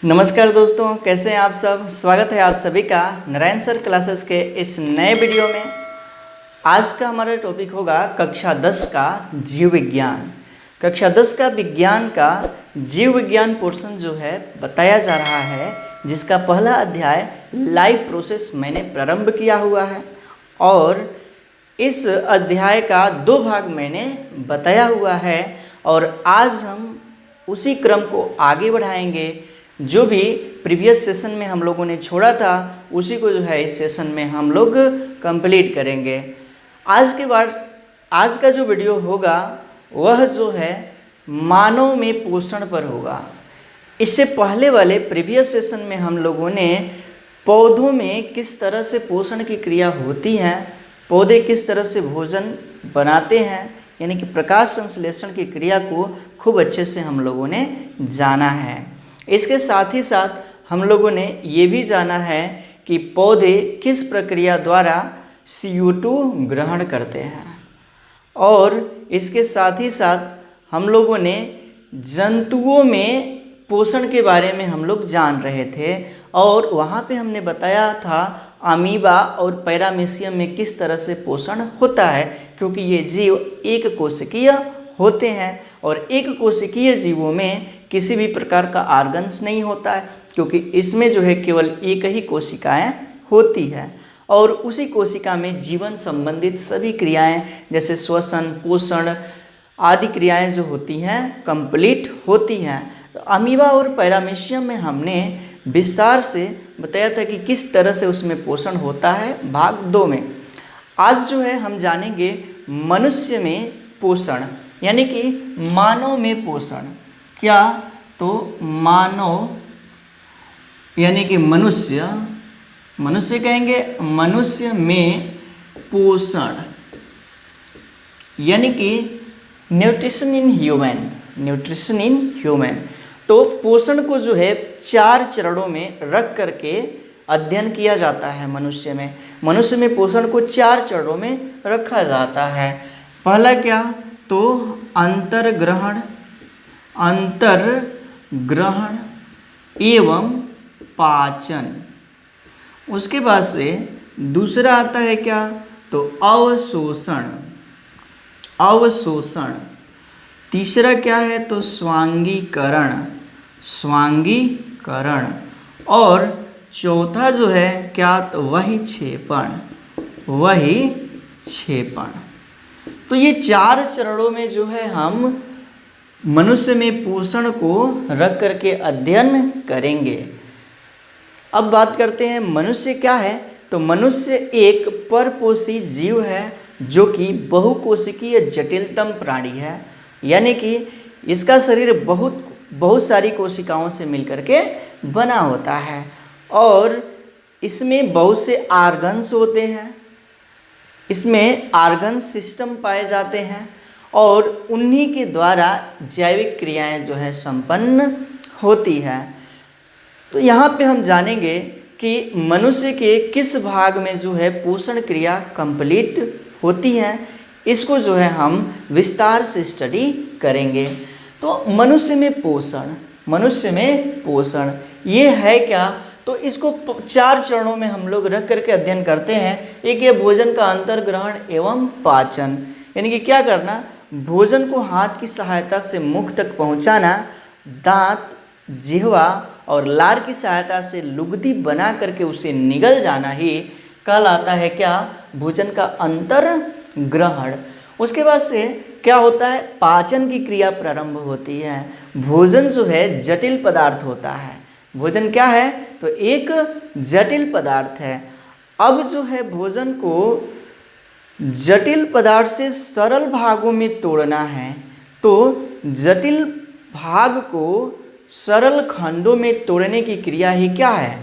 नमस्कार दोस्तों, कैसे हैं आप सब। स्वागत है आप सभी का नारायण सर क्लासेस के इस नए वीडियो में। आज का हमारा टॉपिक होगा कक्षा 10 का जीव विज्ञान। कक्षा 10 का विज्ञान का जीव विज्ञान पोर्शन जो है बताया जा रहा है, जिसका पहला अध्याय लाइफ प्रोसेस मैंने प्रारंभ किया हुआ है और इस अध्याय का 2 भाग मैंने बताया हुआ है और आज हम उसी क्रम को आगे बढ़ाएंगे। जो भी प्रीवियस सेशन में हम लोगों ने छोड़ा था उसी को जो है इस सेशन में हम लोग कंप्लीट करेंगे। आज का जो वीडियो होगा वह जो है मानव में पोषण पर होगा। इससे पहले वाले प्रीवियस सेशन में हम लोगों ने पौधों में किस तरह से पोषण की क्रिया होती है, पौधे किस तरह से भोजन बनाते हैं, यानी कि प्रकाश संश्लेषण की क्रिया को खूब अच्छे से हम लोगों ने जाना है। इसके साथ ही साथ हम लोगों ने ये भी जाना है कि पौधे किस प्रक्रिया द्वारा CO2 ग्रहण करते हैं और इसके साथ ही साथ हम लोगों ने जंतुओं में पोषण के बारे में हम लोग जान रहे थे और वहाँ पे हमने बताया था अमीबा और पैरामीशियम में किस तरह से पोषण होता है, क्योंकि ये जीव एक कोशिकीय होते हैं और एक कोशिकीय जीवों में किसी भी प्रकार का ऑर्गन्स नहीं होता है, क्योंकि इसमें जो है केवल एक ही कोशिकाएं होती है और उसी कोशिका में जीवन संबंधित सभी क्रियाएं जैसे श्वसन, पोषण आदि क्रियाएं जो होती हैं कंप्लीट होती हैं। तो अमीबा और पैरामीशियम में हमने विस्तार से बताया था कि किस तरह से उसमें पोषण होता है भाग 2 में। आज जो है हम जानेंगे मनुष्य में पोषण, यानी कि मानव में पोषण क्या। तो मानव यानी कि मनुष्य कहेंगे, मनुष्य में पोषण यानी कि न्यूट्रिशन इन ह्यूमन। तो पोषण को जो है 4 चरणों में रख करके अध्ययन किया जाता है। मनुष्य में पोषण को 4 चरणों में रखा जाता है। पहला क्या, तो अंतर्ग्रहण एवं पाचन। उसके बाद से दूसरा आता है क्या, तो अवशोषण। तीसरा क्या है, तो स्वांगीकरण और चौथा जो है क्या, तो वही क्षेपण। तो ये 4 चरणों में जो है हम मनुष्य में पोषण को रख करके अध्ययन करेंगे। अब बात करते हैं मनुष्य क्या है। तो मनुष्य एक परपोषी जीव है जो कि बहुकोशिकीय जटिलतम प्राणी है, यानी कि इसका शरीर बहुत सारी कोशिकाओं से मिलकर के बना होता है और इसमें बहुत से ऑर्गन्स होते हैं। इसमें ऑर्गन सिस्टम पाए जाते हैं और उन्हीं के द्वारा जैविक क्रियाएं जो है संपन्न होती है। तो यहाँ पे हम जानेंगे कि मनुष्य के किस भाग में जो है पोषण क्रिया कंप्लीट होती है, इसको जो है हम विस्तार से स्टडी करेंगे। तो मनुष्य में पोषण ये है क्या, तो इसको 4 चरणों में हम लोग रख करके अध्ययन करते हैं। एक है भोजन का अंतर्ग्रहण एवं पाचन, यानी कि क्या करना, भोजन को हाथ की सहायता से मुख तक पहुंचाना, दांत, जिह्वा और लार की सहायता से लुगदी बना करके उसे निगल जाना ही कहलाता है क्या, भोजन का अंतर्ग्रहण। उसके बाद से क्या होता है, पाचन की क्रिया प्रारंभ होती है। भोजन जो है जटिल पदार्थ होता है। भोजन क्या है, तो एक जटिल पदार्थ है। अब जो है भोजन को जटिल पदार्थ से सरल भागों में तोड़ना है, तो जटिल भाग को सरल खंडों में तोड़ने की क्रिया ही क्या है,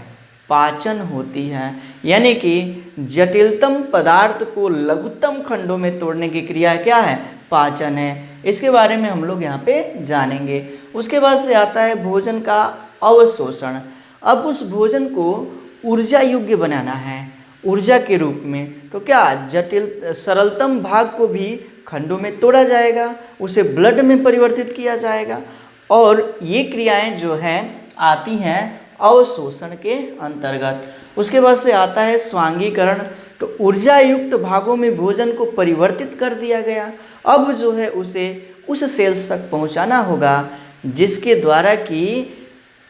पाचन होती है। यानी कि जटिलतम पदार्थ को लघुतम खंडों में तोड़ने की क्रिया क्या है, पाचन है। इसके बारे में हम लोग यहाँ पे जानेंगे। उसके बाद से आता है भोजन का अवशोषण। अब उस भोजन को ऊर्जा योग्य बनाना है, ऊर्जा के रूप में। तो क्या सरलतम भाग को भी खंडों में तोड़ा जाएगा, उसे ब्लड में परिवर्तित किया जाएगा और ये क्रियाएं जो हैं आती हैं अवशोषण के अंतर्गत। उसके बाद से आता है स्वांगीकरण। तो ऊर्जा युक्त भागों में भोजन को परिवर्तित कर दिया गया, अब जो है उसे उस सेल्स तक पहुंचाना होगा जिसके द्वारा कि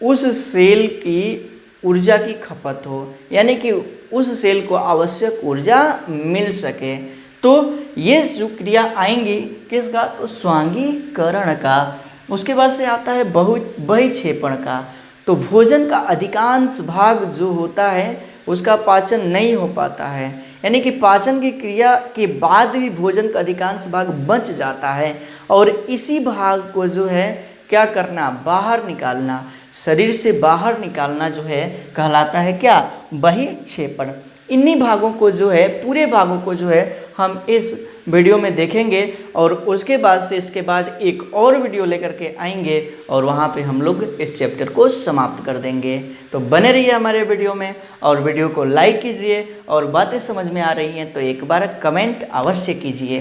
उस सेल की ऊर्जा की खपत हो, यानी कि उस सेल को आवश्यक ऊर्जा मिल सके। तो ये जो क्रिया आएंगी किसका, तो स्वांगीकरण का। उसके बाद से आता है बहिक्षेपण का। तो भोजन का अधिकांश भाग जो होता है उसका पाचन नहीं हो पाता है, यानी कि पाचन की क्रिया के बाद भी भोजन का अधिकांश भाग बच जाता है और इसी भाग को जो है क्या करना, बाहर निकालना, शरीर से बाहर निकालना जो है कहलाता है क्या, बहिक्षेपण। इन्हीं भागों को जो है, पूरे भागों को जो है हम इस वीडियो में देखेंगे और उसके बाद से इसके बाद एक और वीडियो लेकर के आएंगे और वहाँ पे हम लोग इस चैप्टर को समाप्त कर देंगे। तो बने रहिए हमारे वीडियो में और वीडियो को लाइक कीजिए और बातें समझ में आ रही हैं तो एक बार कमेंट अवश्य कीजिए।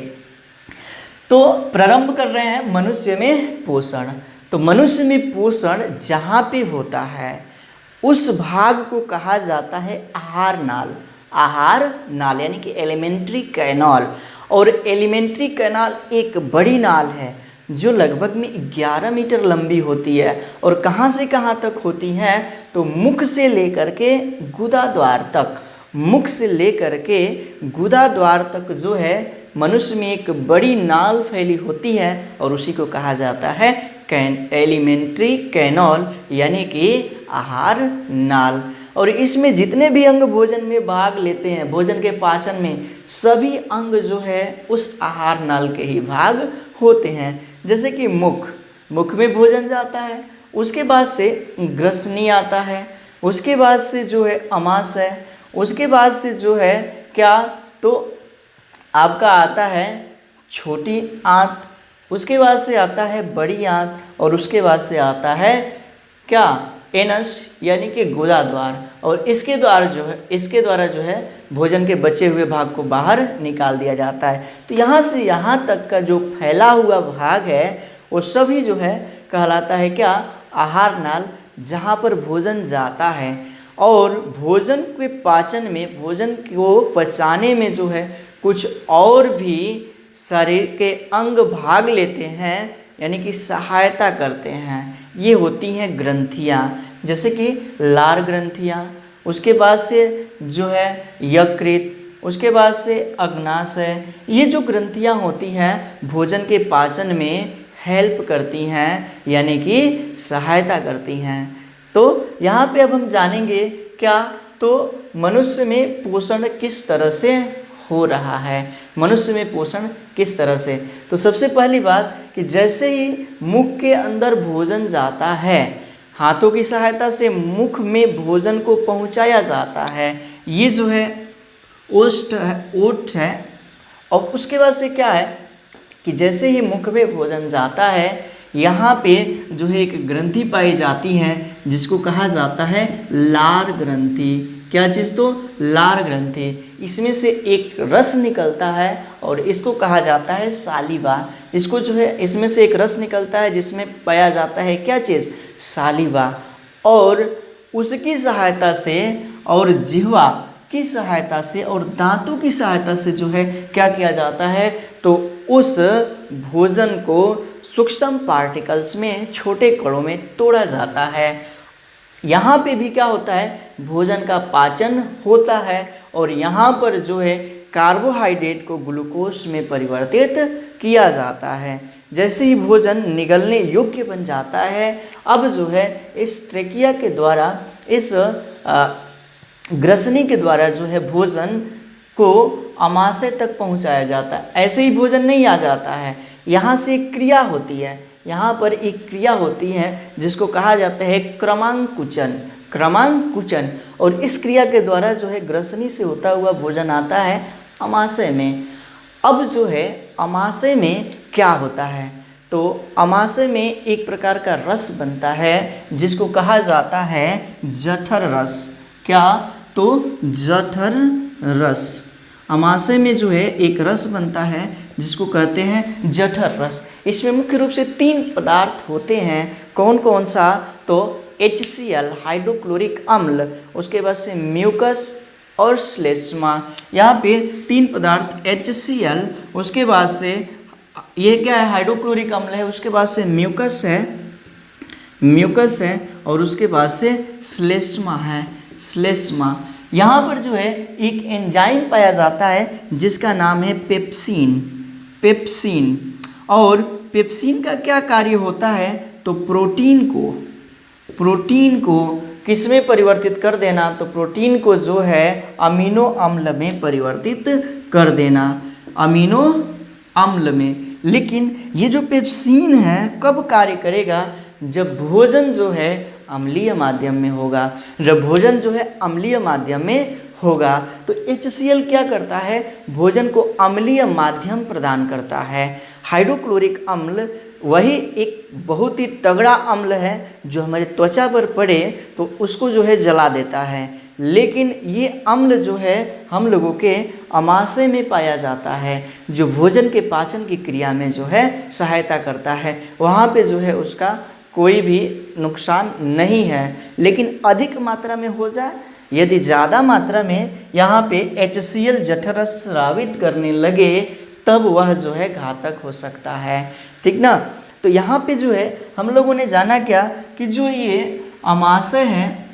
तो प्रारंभ कर रहे हैं मनुष्य में पोषण। तो मनुष्य में पोषण जहाँ पे होता है उस भाग को कहा जाता है आहार नाल। आहार नाल यानी कि एलिमेंट्री कैनाल। और एलिमेंट्री कैनाल एक बड़ी नाल है जो लगभग में 11 मीटर लंबी होती है और कहाँ से कहाँ तक होती है, तो मुख से लेकर के गुदा द्वार तक, मुख से लेकर के गुदा द्वार तक जो है मनुष्य में एक बड़ी नाल फैली होती है और उसी को कहा जाता है एलिमेंट्री कैनाल यानी कि आहार नाल। और इसमें जितने भी अंग भोजन में भाग लेते हैं, भोजन के पाचन में, सभी अंग जो है उस आहार नाल के ही भाग होते हैं। जैसे कि मुख, मुख में भोजन जाता है, उसके बाद से ग्रसनी आता है, उसके बाद से जो है अमाशय, उसके बाद से जो है क्या, तो आपका आता है छोटी आंत, उसके बाद से आता है बड़ी आंत और उसके बाद से आता है क्या, एनस यानी कि गुदा द्वार। और इसके द्वारा जो है भोजन के बचे हुए भाग को बाहर निकाल दिया जाता है। तो यहाँ से यहाँ तक का जो फैला हुआ भाग है वो सभी जो है कहलाता है क्या, आहार नाल, जहाँ पर भोजन जाता है। और भोजन के पाचन में, भोजन को पचाने में जो है कुछ और भी शरीर के अंग भाग लेते हैं यानी कि सहायता करते हैं। ये होती हैं ग्रंथियाँ, जैसे कि लार ग्रंथियाँ, उसके बाद से जो है यकृत, उसके बाद से अग्नाशय। ये जो ग्रंथियाँ होती हैं भोजन के पाचन में हेल्प करती हैं यानी कि सहायता करती हैं। तो यहाँ पे अब हम जानेंगे क्या, तो मनुष्य में पोषण किस तरह से हो रहा है, मनुष्य में पोषण किस तरह से। तो सबसे पहली बात कि जैसे ही मुख के अंदर भोजन जाता है, हाथों की सहायता से मुख में भोजन को पहुंचाया जाता है, ये जो है ओठ है। और उसके बाद से क्या है कि जैसे ही मुख में भोजन जाता है, यहाँ पे जो है एक ग्रंथि पाई जाती है जिसको कहा जाता है लार ग्रंथि। क्या चीज़, तो लार ग्रंथि। इसमें से एक रस निकलता है और इसको कहा जाता है सालिवा। इसको जो है इसमें से एक रस निकलता है जिसमें पाया जाता है क्या चीज़, सालिवा। और उसकी सहायता से और जिह्वा की सहायता से और दांतों की सहायता से जो है क्या किया जाता है, तो उस भोजन को सूक्ष्म पार्टिकल्स में, छोटे कणों में तोड़ा जाता है। यहाँ पे भी क्या होता है, भोजन का पाचन होता है और यहाँ पर जो है कार्बोहाइड्रेट को ग्लूकोज में परिवर्तित किया जाता है। जैसे ही भोजन निगलने योग्य बन जाता है, अब जो है इस ट्रेकिया के द्वारा, इस ग्रसनी के द्वारा जो है भोजन को अमाशय तक पहुँचाया जाता है। ऐसे ही भोजन नहीं आ जाता है, यहाँ से एक क्रिया होती है, यहाँ पर एक क्रिया होती है जिसको कहा जाता है क्रमांकुचन, क्रमांकुचन। और इस क्रिया के द्वारा जो है ग्रसनी से होता हुआ भोजन आता है अमाशय में। अब जो है अमाशय में क्या होता है, तो अमाशय में एक प्रकार का रस बनता है जिसको कहा जाता है जठर रस। क्या, तो जठर रस। अमाशय में जो है एक रस बनता है जिसको कहते हैं जठर रस। इसमें मुख्य रूप से 3 पदार्थ होते हैं। कौन कौन सा, तो HCl हाइड्रोक्लोरिक अम्ल, उसके बाद से म्यूकस और श्लेष्मा। यहाँ पे 3 पदार्थ HCl, उसके बाद से ये क्या है हाइड्रोक्लोरिक अम्ल है, उसके बाद से म्यूकस है और उसके बाद से श्लेष्मा है, श्लेष्मा। यहाँ पर जो है एक एंजाइम पाया जाता है जिसका नाम है पेप्सिन। और पेप्सिन का क्या कार्य होता है, तो प्रोटीन को किस में परिवर्तित कर देना, तो प्रोटीन को जो है अमीनो अम्ल में परिवर्तित कर देना, अमीनो अम्ल में। लेकिन ये जो पेप्सिन है कब कार्य करेगा, जब भोजन जो है अम्लीय माध्यम में होगा। जब भोजन जो है अम्लीय माध्यम में होगा तो HCl क्या करता है, भोजन को अम्लीय माध्यम प्रदान करता है। हाइड्रोक्लोरिक अम्ल वही एक बहुत ही तगड़ा अम्ल है जो हमारे त्वचा पर पड़े तो उसको जो है जला देता है, लेकिन ये अम्ल जो है हम लोगों के आमाशय में पाया जाता है, जो भोजन के पाचन की क्रिया में जो है सहायता करता है। वहाँ पे जो है उसका कोई भी नुकसान नहीं है। लेकिन अधिक मात्रा में हो जाए, यदि ज़्यादा मात्रा में यहाँ पे HCl जठरस स्रावित करने लगे तब वह जो है घातक हो सकता है, ठीक ना। तो यहाँ पे जो है हम लोगों ने जाना क्या कि जो ये आमाशय है,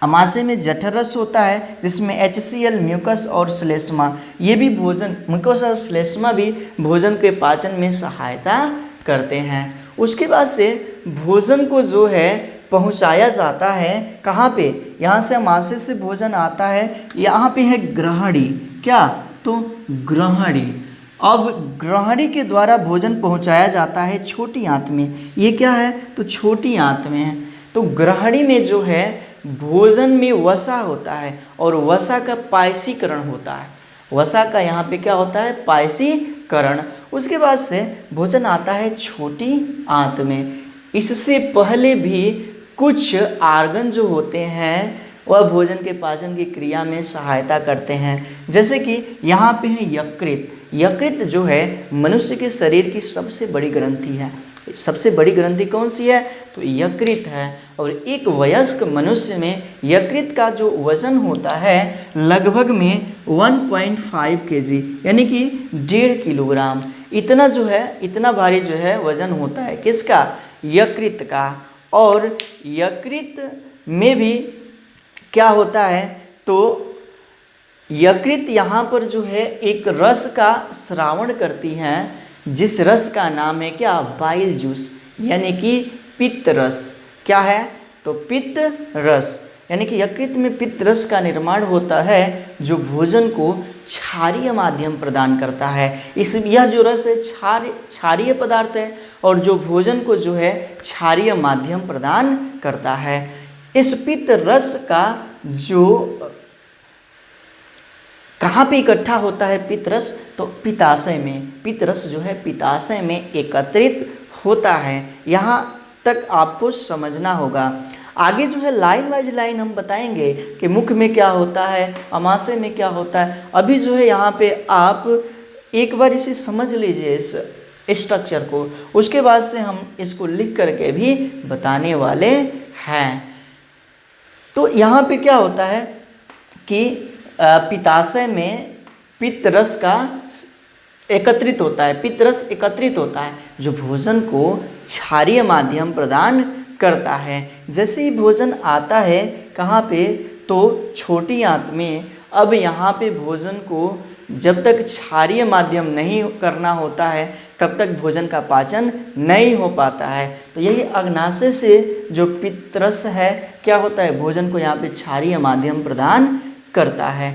आमाशय में जठरस होता है जिसमें HCl, म्यूकस और श्लेष्मा, ये भी भोजन, म्यूकस और श्लेष्मा भी भोजन के पाचन में सहायता करते हैं। उसके बाद से भोजन को जो है पहुंचाया जाता है कहाँ पे, यहाँ से आमाशय से भोजन आता है, यहाँ पे है ग्रहणी, क्या, तो ग्रहणी। अब ग्रहणी के द्वारा भोजन पहुंचाया जाता है छोटी आंत में। ये क्या है, तो छोटी आंत में है। तो ग्रहणी में जो है भोजन में वसा होता है और वसा का पायसीकरण होता है। वसा का यहाँ पे क्या होता है, पायसीकरण। उसके बाद से भोजन आता है छोटी आंत में। इससे पहले भी कुछ आर्गन जो होते हैं वह भोजन के पाचन की क्रिया में सहायता करते हैं। जैसे कि यहाँ पे है यकृत। यकृत जो है मनुष्य के शरीर की सबसे बड़ी ग्रंथि है। सबसे बड़ी ग्रंथि कौन सी है, तो यकृत है। और एक वयस्क मनुष्य में यकृत का जो वजन होता है लगभग में 1.5 kg, यानी कि 1.5 किलोग्राम। इतना जो है, इतना भारी जो है वजन होता है किसका, यकृत का। और यकृत में भी क्या होता है, तो यकृत यहाँ पर जो है एक रस का स्रावण करती है, जिस रस का नाम है क्या, बाइल जूस, यानी कि पित्त रस। क्या है, तो पित्त रस, यानी कि यकृत में पित्त रस का निर्माण होता है जो भोजन को क्षारीय माध्यम प्रदान करता है। यह जो रस है क्षारीय पदार्थ है और जो भोजन को जो है क्षारीय माध्यम प्रदान करता है। इस पित्त रस का जो कहाँ पे इकट्ठा होता है पित्त रस, तो पित्ताशय में। पित्त रस जो है पित्ताशय में एकत्रित होता है। यहाँ तक आपको समझना होगा। आगे जो है लाइन वाइज लाइन हम बताएंगे कि मुख में क्या होता है, आमाशय में क्या होता है। अभी जो है यहाँ पे आप एक बार इसे समझ लीजिए इस स्ट्रक्चर को, उसके बाद से हम इसको लिख करके भी बताने वाले हैं। तो यहाँ पे क्या होता है कि पित्ताशय में पित्त रस का एकत्रित होता है, पित्त रस एकत्रित होता है जो भोजन को क्षारीय माध्यम प्रदान करता है। जैसे ही भोजन आता है कहाँ पे, तो छोटी आंत में। अब यहाँ पे भोजन को जब तक क्षारीय माध्यम नहीं करना होता है तब तक भोजन का पाचन नहीं हो पाता है। तो यही अग्नाशय से जो पित्त रस है क्या होता है, भोजन को यहाँ पे क्षारीय माध्यम प्रदान करता है।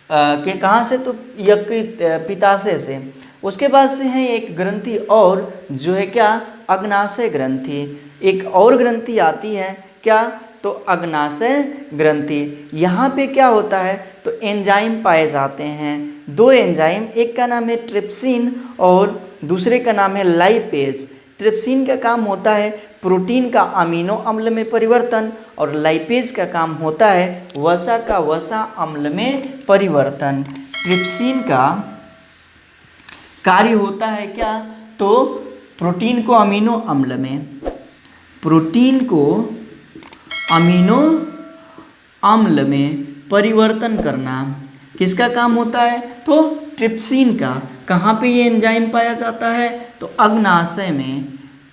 कि कहाँ से, तो यकृत, पित्ताशय से। उसके बाद से है एक ग्रंथि और जो है क्या, अग्नाशय ग्रंथि। एक और ग्रंथि आती है क्या, तो अग्नाशय ग्रंथि। यहाँ पे क्या होता है, तो एंजाइम पाए जाते हैं, 2 एंजाइम, एक का नाम है ट्रिप्सिन और दूसरे का नाम है लाइपेज। ट्रिप्सिन का काम होता है प्रोटीन का अमीनो अम्ल में परिवर्तन और लाइपेज का काम होता है वसा का वसा अम्ल में परिवर्तन। ट्रिप्सिन का कार्य होता है क्या, तो प्रोटीन को अमीनो अम्ल में, प्रोटीन को अमीनो अम्ल में परिवर्तन करना किसका काम होता है? तो ट्रिप्सिन का। कहाँ पे ये एंजाइम पाया जाता है? तो अग्नाशय में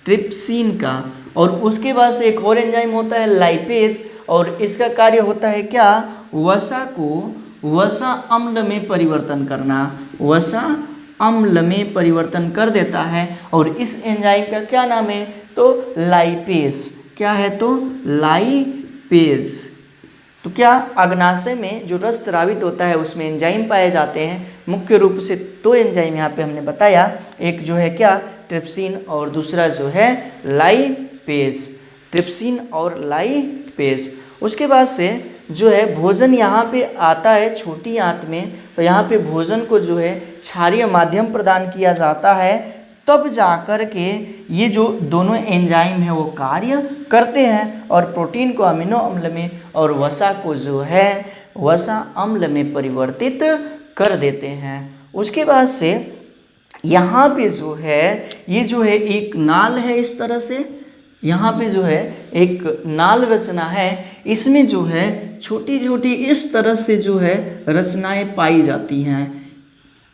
ट्रिप्सिन का। और उसके बाद से एक और एंजाइम होता है लाइपेज, और इसका कार्य होता है क्या? वसा को वसा अम्ल में परिवर्तन करना, वसा अम्ल में परिवर्तन कर देता है। और इस एंजाइम का क्या नाम है? तो लाइपेज। क्या है? तो लाइपेज। तो क्या अग्नाशय में जो रस स्रावित होता है उसमें एंजाइम पाए जाते हैं। मुख्य रूप से दो एंजाइम यहाँ पे हमने बताया, एक जो है क्या? ट्रिप्सिन, और दूसरा जो है लाइपेज। ट्रिप्सिन और लाइपेज। उसके बाद से जो है भोजन यहाँ पे आता है छोटी आंत में, तो यहाँ पे भोजन को जो है क्षारीय माध्यम प्रदान किया जाता है, तब जाकर के ये जो दोनों एंजाइम है वो कार्य करते हैं और प्रोटीन को अमीनो अम्ल में और वसा को जो है वसा अम्ल में परिवर्तित कर देते हैं। उसके बाद से यहाँ पे जो है ये जो है एक नाल है, इस तरह से यहाँ पे जो है एक नाल रचना है, इसमें जो है छोटी छोटी इस तरह से जो है रचनाएं पाई जाती हैं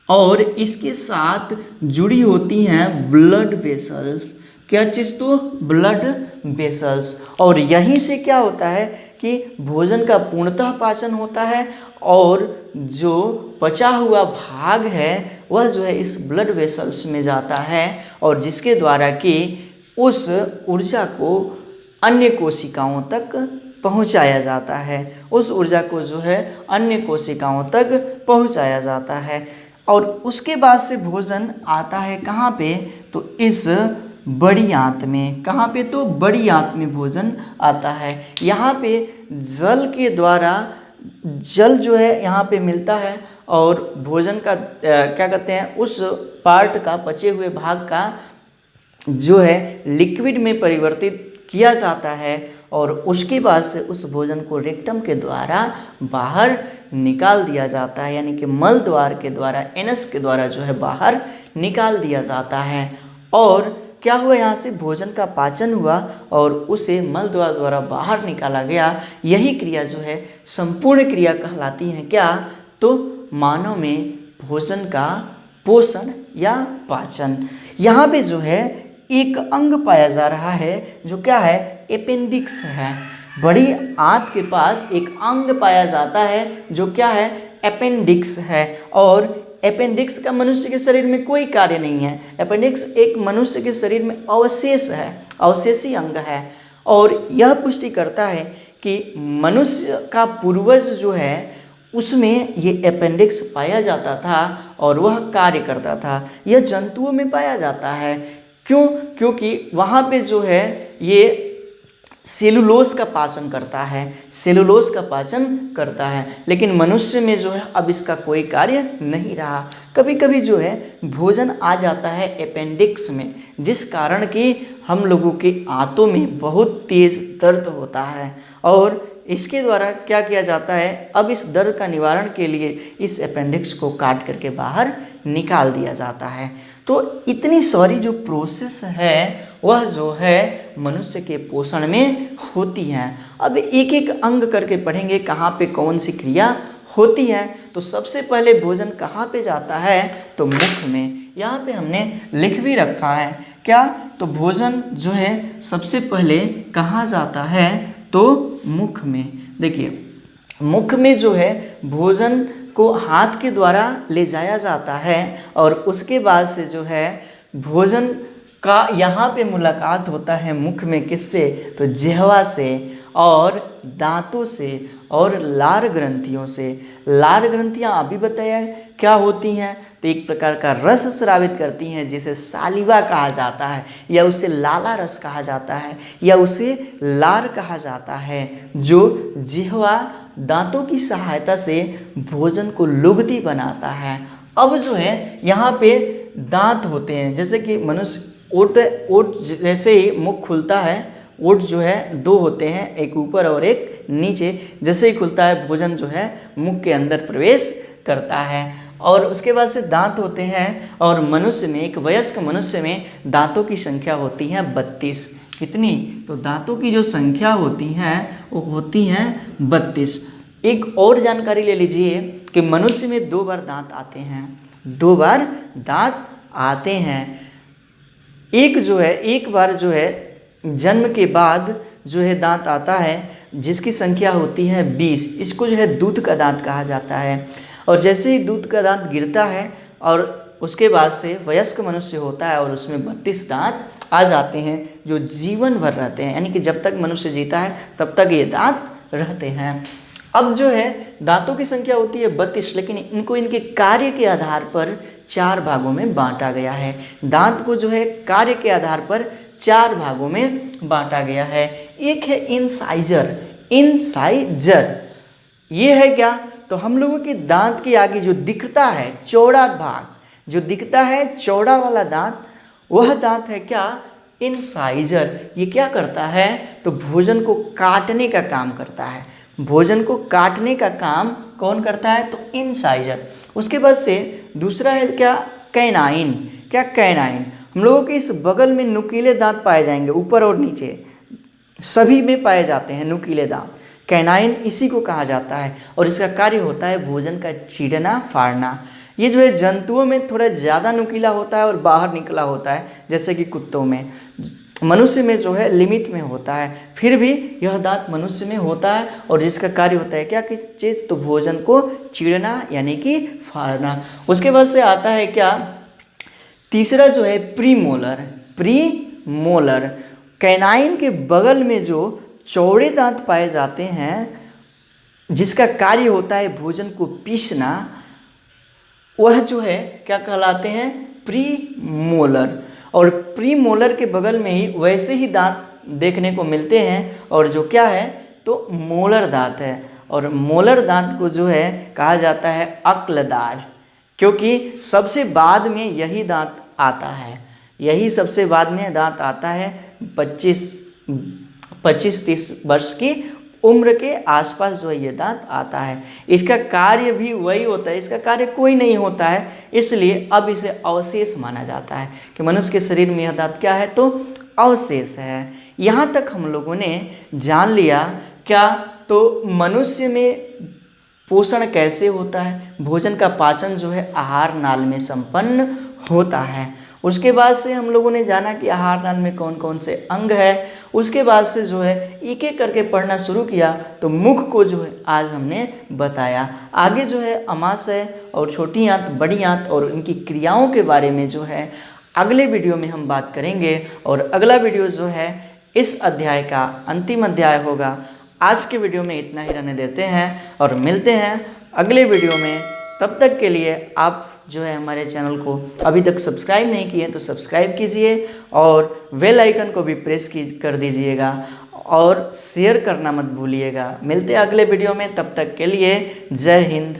और इसके साथ जुड़ी होती हैं ब्लड वेसल्स। क्या चीज़? तो ब्लड वेसल्स। और यहीं से क्या होता है कि भोजन का पूर्णतः पाचन होता है और जो बचा हुआ भाग है वह जो है इस ब्लड वेसल्स में जाता है और जिसके द्वारा कि उस ऊर्जा को अन्य कोशिकाओं तक पहुंचाया जाता है, उस ऊर्जा को जो है अन्य कोशिकाओं तक पहुंचाया जाता है। और उसके बाद से भोजन आता है कहाँ पे? तो इस बड़ी आंत में। कहाँ पे? तो बड़ी आंत में भोजन आता है। यहाँ पे जल के द्वारा जल जो है यहाँ पे मिलता है और भोजन का क्या कहते हैं उस पार्ट का, पचे हुए भाग का जो है लिक्विड में परिवर्तित किया जाता है और उसके बाद से उस भोजन को रेक्टम के द्वारा बाहर निकाल दिया जाता है, यानी कि मल द्वार के द्वारा, एनस के द्वारा जो है बाहर निकाल दिया जाता है। और क्या हुआ? यहाँ से भोजन का पाचन हुआ और उसे मल द्वार द्वारा बाहर निकाला गया। यही क्रिया जो है संपूर्ण क्रिया कहलाती है। क्या? तो मानव में भोजन का पोषण या पाचन। यहाँ पे जो है एक अंग पाया जा रहा है जो क्या है? अपेंडिक्स है। बड़ी आंत के पास एक अंग पाया जाता है जो क्या है? अपेंडिक्स है। और अपेंडिक्स का मनुष्य के शरीर में कोई कार्य नहीं है। अपेंडिक्स एक मनुष्य के शरीर में अवशेष है, अवशेषी अंग है। और यह पुष्टि करता है कि मनुष्य का पूर्वज जो है उसमें ये अपेंडिक्स पाया जाता था और वह कार्य करता था। यह जंतुओं में पाया जाता है। क्यों? क्योंकि वहाँ पे जो है ये सेलुलोज का पाचन करता है, सेलुलोज का पाचन करता है। लेकिन मनुष्य में जो है अब इसका कोई कार्य नहीं रहा। कभी कभी जो है भोजन आ जाता है अपेंडिक्स में, जिस कारण कि हम लोगों के आंतों में बहुत तेज़ दर्द होता है और इसके द्वारा क्या किया जाता है? अब इस दर्द का निवारण के लिए इस अपेंडिक्स को काट करके बाहर निकाल दिया जाता है। तो इतनी सारी जो प्रोसेस है वह जो है मनुष्य के पोषण में होती हैं। अब एक एक अंग करके पढ़ेंगे कहाँ पे कौन सी क्रिया होती है। तो सबसे पहले भोजन कहाँ पे जाता है? तो मुख में। यहाँ पे हमने लिख भी रखा है। क्या? तो भोजन जो है सबसे पहले कहाँ जाता है? तो मुख में। देखिए मुख में जो है भोजन को हाथ के द्वारा ले जाया जाता है और उसके बाद से जो है भोजन का यहाँ पे मुलाकात होता है मुख में। किससे? तो जिह्वा से और दांतों से और लार ग्रंथियों से। लार ग्रंथियाँ अभी बताया क्या होती हैं? तो एक प्रकार का रस स्रावित करती हैं जिसे सालिवा कहा जाता है या उसे लाला रस कहा जाता है या उसे लार कहा जाता है, जो जिह्वा दांतों की सहायता से भोजन को लुगदी बनाता है। अब जो है यहाँ पे दांत होते हैं, जैसे कि मनुष्य ओट जैसे ही मुख खुलता है, ओट जो है दो होते हैं, एक ऊपर और एक नीचे। जैसे ही खुलता है भोजन जो है मुख के अंदर प्रवेश करता है। और उसके बाद से दांत होते हैं और मनुष्य में, एक वयस्क मनुष्य में दांतों की संख्या होती है 32। कितनी? तो दांतों की जो संख्या होती है वो होती है 32। एक और जानकारी ले लीजिए कि मनुष्य में 2 बार दांत आते हैं, 2 बार दांत आते हैं। एक बार जो है जन्म के बाद जो है दांत आता है, जिसकी संख्या होती है 20। इसको जो है दूध का दांत कहा जाता है। और जैसे ही दूध का दांत गिरता है और उसके बाद से वयस्क मनुष्य होता है और उसमें 32 दांत आ जाते हैं जो जीवन भर रहते हैं, यानी कि जब तक मनुष्य जीता है तब तक ये दांत रहते हैं। अब जो है दांतों की संख्या होती है 32, लेकिन इनको इनके कार्य के आधार पर 4 भागों में बांटा गया है। दांत को जो है कार्य के आधार पर 4 भागों में बांटा गया है। एक है इंसाइजर। इंसाइजर ये है क्या? तो हम लोगों के दांत के आगे जो दिखता है चौड़ा भाग, जो दिखता है चौड़ा वाला दांत, वह दांत है क्या? इंसाइजर। ये क्या करता है? तो भोजन को काटने का काम करता है। भोजन को काटने का काम कौन करता है? तो इंसाइजर। उसके बाद से दूसरा है क्या? कैनाइन। क्या? कैनाइन। हम लोगों के इस बगल में नुकीले दांत पाए जाएंगे, ऊपर और नीचे सभी में पाए जाते हैं नुकीले दांत। कैनाइन इसी को कहा जाता है और इसका कार्य होता है भोजन का चीरना फाड़ना। ये जो है जंतुओं में थोड़ा ज़्यादा नुकीला होता है और बाहर निकला होता है, जैसे कि कुत्तों में। मनुष्य में जो है लिमिट में होता है, फिर भी यह दांत मनुष्य में होता है और जिसका कार्य होता है क्या? कि चीज़? तो भोजन को चीरना यानी कि फाड़ना। उसके बाद से आता है क्या? तीसरा जो है प्रीमोलर। प्रीमोलर कैनाइन के बगल में जो चौड़े दांत पाए जाते हैं, जिसका कार्य होता है भोजन को पीसना, वह जो है क्या कहलाते हैं? प्रीमोलर। और प्रीमोलर के बगल में ही वैसे ही दांत देखने को मिलते हैं और जो क्या है? तो मोलर दांत है। और मोलर दांत को जो है कहा जाता है अक्लदाढ़, क्योंकि सबसे बाद में यही दांत आता है। यही सबसे बाद में दांत आता है 25-30 वर्ष की उम्र के आसपास जो है ये दांत आता है। इसका कार्य भी वही होता है, इसका कार्य कोई नहीं होता है, इसलिए अब इसे अवशेष माना जाता है कि मनुष्य के शरीर में यह दांत क्या है? तो अवशेष है। यहाँ तक हम लोगों ने जान लिया क्या? तो मनुष्य में पोषण कैसे होता है, भोजन का पाचन जो है आहार नाल में संपन्न होता है। उसके बाद से हम लोगों ने जाना कि आहार नाल में कौन कौन से अंग है। उसके बाद से जो है एक एक करके पढ़ना शुरू किया, तो मुख को जो है आज हमने बताया। आगे जो है अमाशय और छोटी आंत, बड़ी आंत और इनकी क्रियाओं के बारे में जो है अगले वीडियो में हम बात करेंगे। और अगला वीडियो जो है इस अध्याय का अंतिम अध्याय होगा। आज के वीडियो में इतना ही रहने देते हैं और मिलते हैं अगले वीडियो में। तब तक के लिए आप जो है हमारे चैनल को अभी तक सब्सक्राइब नहीं किए तो सब्सक्राइब कीजिए और बेल आइकन को भी प्रेस कर दीजिएगा और शेयर करना मत भूलिएगा। मिलते हैं अगले वीडियो में, तब तक के लिए जय हिंद।